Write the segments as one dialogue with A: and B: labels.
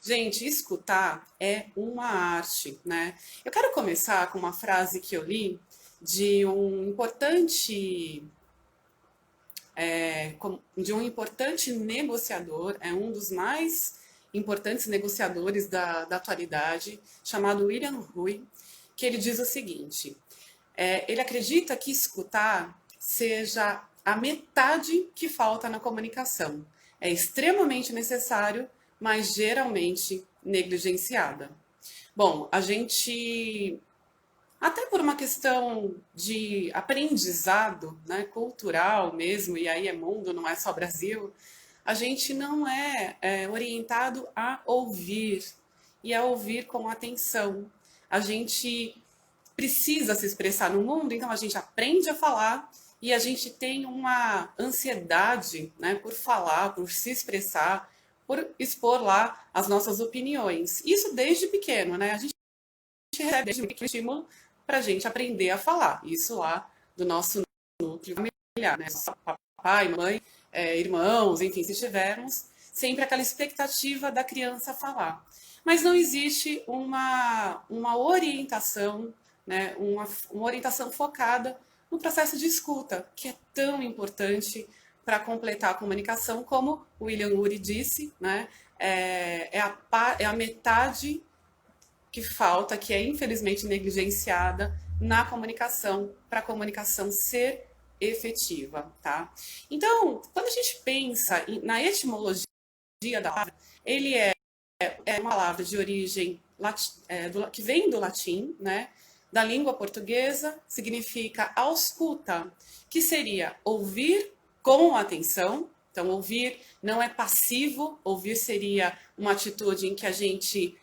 A: Gente, escutar é uma arte, né? Eu quero começar com uma frase que eu li de um importante, de um importante negociador, é um dos mais importantes negociadores da atualidade, chamado William Rui, que ele diz o seguinte: ele acredita que escutar seja a metade que falta na comunicação. É extremamente necessário, mas geralmente negligenciada. Bom, a gente, até por uma questão de aprendizado, né, cultural mesmo, e aí é mundo, não é só Brasil, a gente não é orientado a ouvir e a ouvir com atenção. A gente precisa se expressar no mundo, então a gente aprende a falar e a gente tem uma ansiedade, né, por falar, por se expressar, por expor lá as nossas opiniões. Isso desde pequeno, né? A gente recebe desde pequeno estímulo para a gente aprender a falar. Isso lá do nosso núcleo familiar, né? Papai, mãe, irmãos, enfim, se tivermos, sempre aquela expectativa da criança falar. Mas não existe uma orientação, né, uma orientação focada no processo de escuta, que é tão importante para completar a comunicação, como o William Ury disse, né, é a metade que falta, que é infelizmente negligenciada na comunicação, para a comunicação ser efetiva, tá? Então, quando a gente pensa na etimologia da palavra, ele é uma palavra de origem que vem do latim, né? Da língua portuguesa, significa ausculta, que seria ouvir com atenção. Então, ouvir não é passivo, ouvir seria uma atitude em que a gente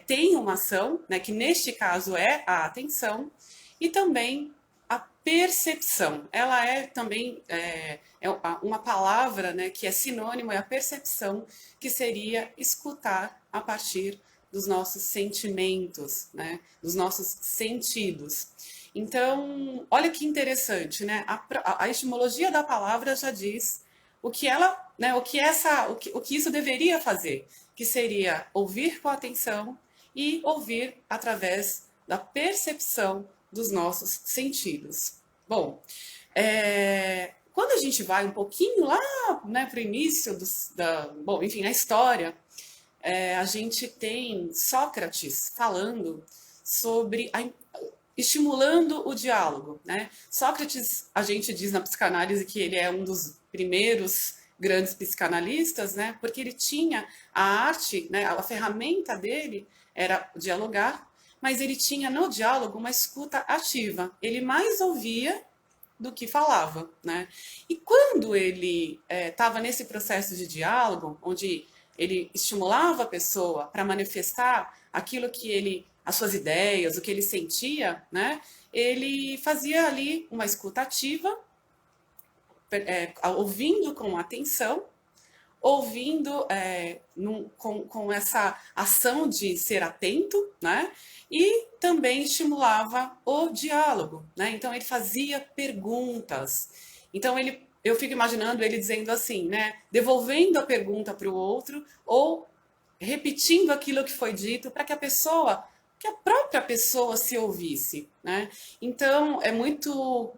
A: tem uma ação, né, que neste caso é a atenção, e também a percepção. Ela é também uma palavra, né, que é sinônimo, é a percepção, que seria escutar a partir dos nossos sentimentos, né, dos nossos sentidos. Então, olha que interessante, né? A etimologia da palavra já diz o que ela, né, o que isso deveria fazer, que seria ouvir com atenção e ouvir através da percepção dos nossos sentidos. Bom, quando a gente vai um pouquinho lá, né, para o início bom, enfim, na história, a gente tem Sócrates falando sobre estimulando o diálogo, né? Sócrates, a gente diz na psicanálise que ele é um dos primeiros grandes psicanalistas, né? Porque ele tinha a arte, né? A ferramenta dele era dialogar, mas ele tinha no diálogo uma escuta ativa. Ele mais ouvia do que falava, né? E quando ele estava nesse processo de diálogo, onde ele estimulava a pessoa para manifestar aquilo que ele, as suas ideias, o que ele sentia, né? Ele fazia ali uma escuta ativa, ouvindo com atenção, ouvindo com essa ação de ser atento, né? E também estimulava o diálogo, né? Então ele fazia perguntas. Então eu fico imaginando ele dizendo assim, né? Devolvendo a pergunta para o outro ou repetindo aquilo que foi dito para que a própria pessoa se ouvisse, né? Então é muito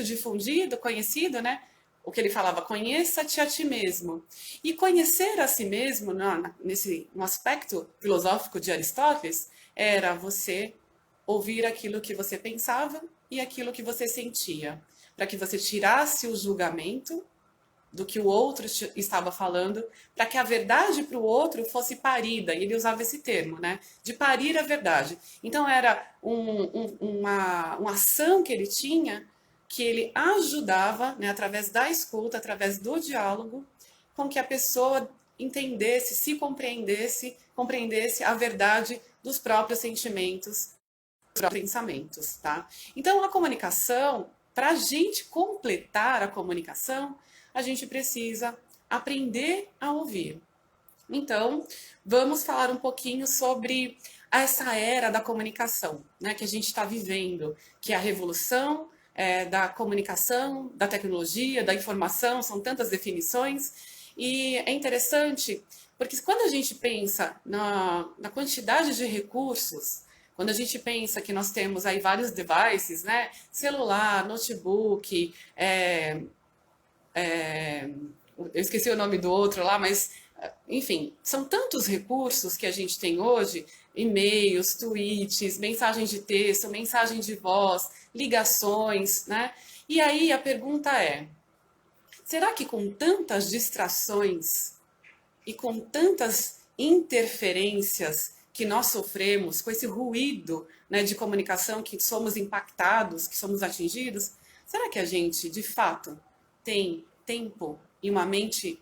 A: difundido, conhecido, né? O que ele falava, conheça-te a ti mesmo. E conhecer a si mesmo, no aspecto filosófico de Aristóteles, era você ouvir aquilo que você pensava e aquilo que você sentia, para que você tirasse o julgamento do que o outro estava falando, para que a verdade para o outro fosse parida, e ele usava esse termo, né? De parir a verdade. Então era uma ação que ele tinha, que ele ajudava, né, através da escuta, através do diálogo, com que a pessoa entendesse, se compreendesse a verdade dos próprios sentimentos, dos próprios pensamentos, tá? Então a comunicação, para a gente completar a comunicação, a gente precisa aprender a ouvir. Então, vamos falar um pouquinho sobre essa era da comunicação, né, que a gente está vivendo, que é a revolução da comunicação, da tecnologia, da informação, são tantas definições. E é interessante, porque quando a gente pensa na quantidade de recursos, quando a gente pensa que nós temos aí vários devices, né? Celular, notebook, eu esqueci o nome do outro lá, mas enfim, são tantos recursos que a gente tem hoje, e-mails, tweets, mensagens de texto, mensagem de voz, ligações, né? E aí a pergunta é: será que com tantas distrações e com tantas interferências que nós sofremos, com esse ruído, né, de comunicação que somos impactados, que somos atingidos, será que a gente, de fato, tem tempo e uma mente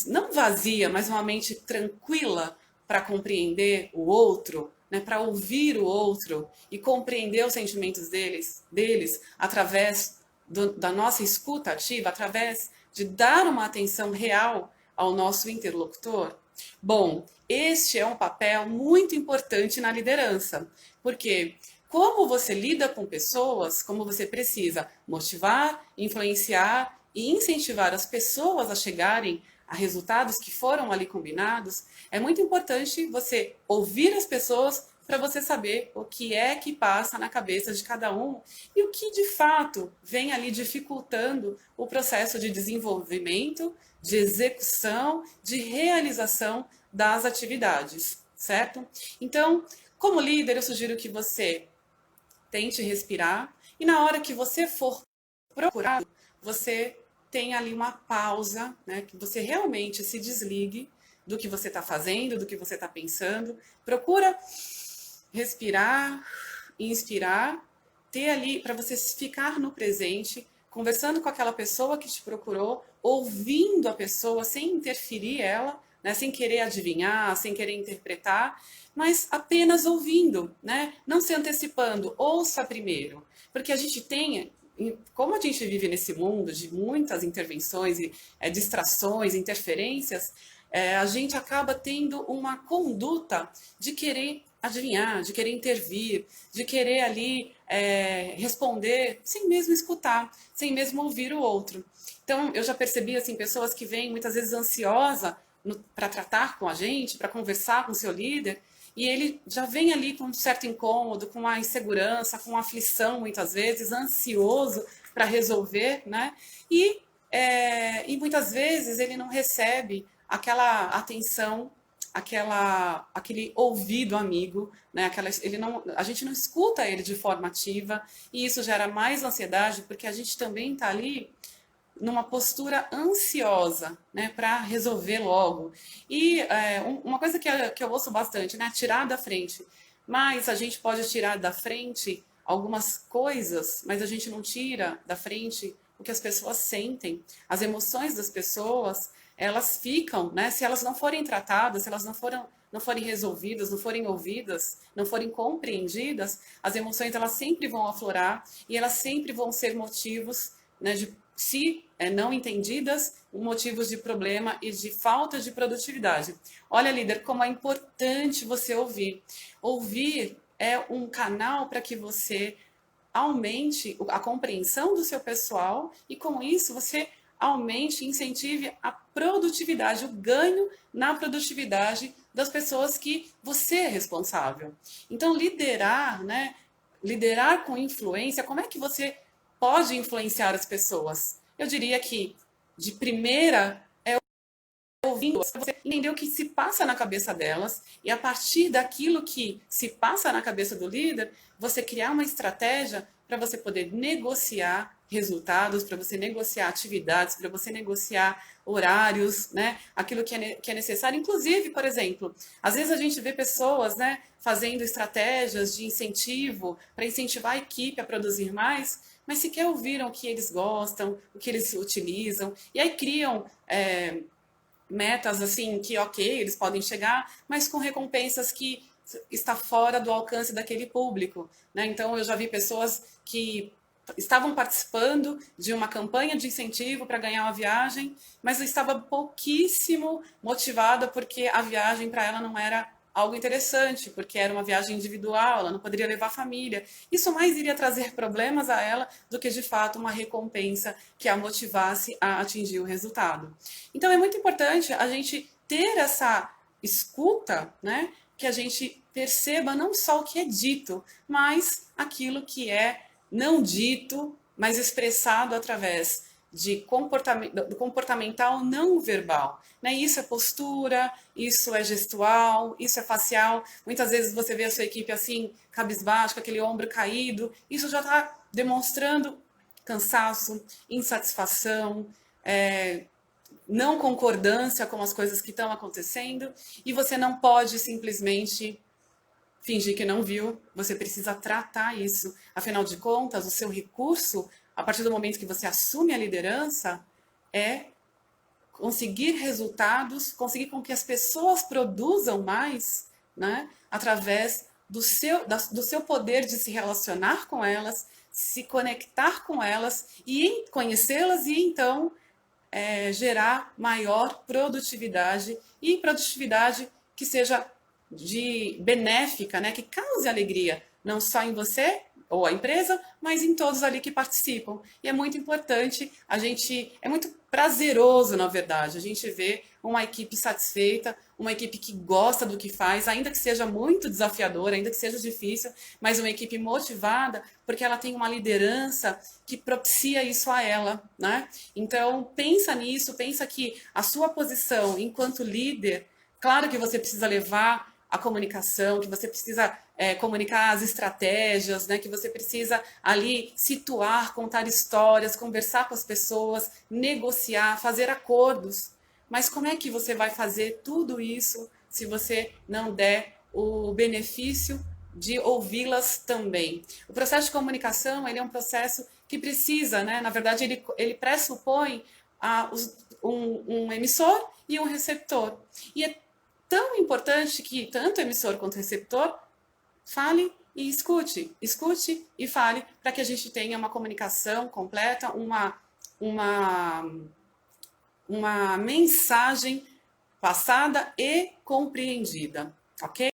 A: não vazia, mas uma mente tranquila para compreender o outro, né, para ouvir o outro e compreender os sentimentos deles através da nossa escuta ativa, através de dar uma atenção real ao nosso interlocutor? Bom, este é um papel muito importante na liderança, porque como você lida com pessoas, como você precisa motivar, influenciar e incentivar as pessoas a chegarem a resultados que foram ali combinados, é muito importante você ouvir as pessoas para você saber o que é que passa na cabeça de cada um e o que de fato vem ali dificultando o processo de desenvolvimento, de execução, de realização das atividades, certo? Então, como líder, eu sugiro que você tente respirar e na hora que você for procurado, você tenha ali uma pausa, né, que você realmente se desligue do que você está fazendo, do que você está pensando. Procura respirar, inspirar, ter ali para você ficar no presente, conversando com aquela pessoa que te procurou, ouvindo a pessoa sem interferir ela, né, sem querer adivinhar, sem querer interpretar, mas apenas ouvindo, né? Não se antecipando, ouça primeiro, porque a gente tem, como a gente vive nesse mundo de muitas intervenções e distrações, interferências, a gente acaba tendo uma conduta de querer adivinhar, de querer intervir, de querer ali responder sem mesmo escutar, sem mesmo ouvir o outro. Então, eu já percebi assim pessoas que vêm muitas vezes ansiosa para tratar com a gente, para conversar com o seu líder, e ele já vem ali com um certo incômodo, com uma insegurança, com uma aflição muitas vezes, ansioso para resolver, né? E muitas vezes ele não recebe aquela atenção, aquele ouvido amigo, né? A gente não escuta ele de forma ativa e isso gera mais ansiedade porque a gente também está ali numa postura ansiosa, né, para resolver logo. E uma coisa que eu ouço bastante, né, tirar da frente. Mas a gente pode tirar da frente algumas coisas, mas a gente não tira da frente o que as pessoas sentem. As emoções das pessoas, elas ficam, né, se elas não forem tratadas, se elas não forem resolvidas, não forem ouvidas, não forem compreendidas, as emoções elas sempre vão aflorar e elas sempre vão ser motivos, né, se não entendidas, motivos de problema e de falta de produtividade. Olha, líder, como é importante você ouvir. Ouvir é um canal para que você aumente a compreensão do seu pessoal e, com isso, você aumente e incentive a produtividade, o ganho na produtividade das pessoas que você é responsável. Então, liderar, né? Liderar com influência, como é que você pode influenciar as pessoas? Eu diria que, de primeira, ouvindo, você entender o que se passa na cabeça delas e a partir daquilo que se passa na cabeça do líder, você criar uma estratégia para você poder negociar resultados, para você negociar atividades, para você negociar horários, né? Aquilo que é necessário. Inclusive, por exemplo, às vezes a gente vê pessoas, né, fazendo estratégias de incentivo para incentivar a equipe a produzir mais, mas sequer ouviram o que eles gostam, o que eles utilizam, e aí criam metas assim que ok, eles podem chegar, mas com recompensas que está fora do alcance daquele público, né? Então eu já vi pessoas que estavam participando de uma campanha de incentivo para ganhar uma viagem, mas estava pouquíssimo motivada porque a viagem para ela não era algo interessante, porque era uma viagem individual, ela não poderia levar a família. Isso mais iria trazer problemas a ela do que, de fato, uma recompensa que a motivasse a atingir o resultado. Então, é muito importante a gente ter essa escuta, né? Que a gente perceba não só o que é dito, mas aquilo que é não dito, mas expressado através de do comportamental não verbal. Né? Isso é postura, isso é gestual, isso é facial. Muitas vezes você vê a sua equipe assim, cabisbaixo, com aquele ombro caído. Isso já está demonstrando cansaço, insatisfação, não concordância com as coisas que estão acontecendo. E você não pode simplesmente fingir que não viu, você precisa tratar isso. Afinal de contas, o seu recurso, a partir do momento que você assume a liderança, é conseguir resultados, conseguir com que as pessoas produzam mais, né, através do seu poder de se relacionar com elas, se conectar com elas e conhecê-las e então gerar maior produtividade e produtividade que seja de benéfica, né, que cause alegria, não só em você ou a empresa, mas em todos ali que participam. E é muito importante, é muito prazeroso, na verdade, a gente ver uma equipe satisfeita, uma equipe que gosta do que faz, ainda que seja muito desafiador, ainda que seja difícil, mas uma equipe motivada, porque ela tem uma liderança que propicia isso a ela, né? Então, pensa nisso, pensa que a sua posição enquanto líder, claro que você precisa levar a comunicação, que você precisa comunicar as estratégias, né? Que você precisa ali situar, contar histórias, conversar com as pessoas, negociar, fazer acordos. Mas como é que você vai fazer tudo isso se você não der o benefício de ouvi-las também? O processo de comunicação, ele é um processo que precisa, né? Na verdade, ele pressupõe um emissor e um receptor. E é tão importante que tanto o emissor quanto o receptor fale e escute e fale para que a gente tenha uma comunicação completa, uma mensagem passada e compreendida, ok?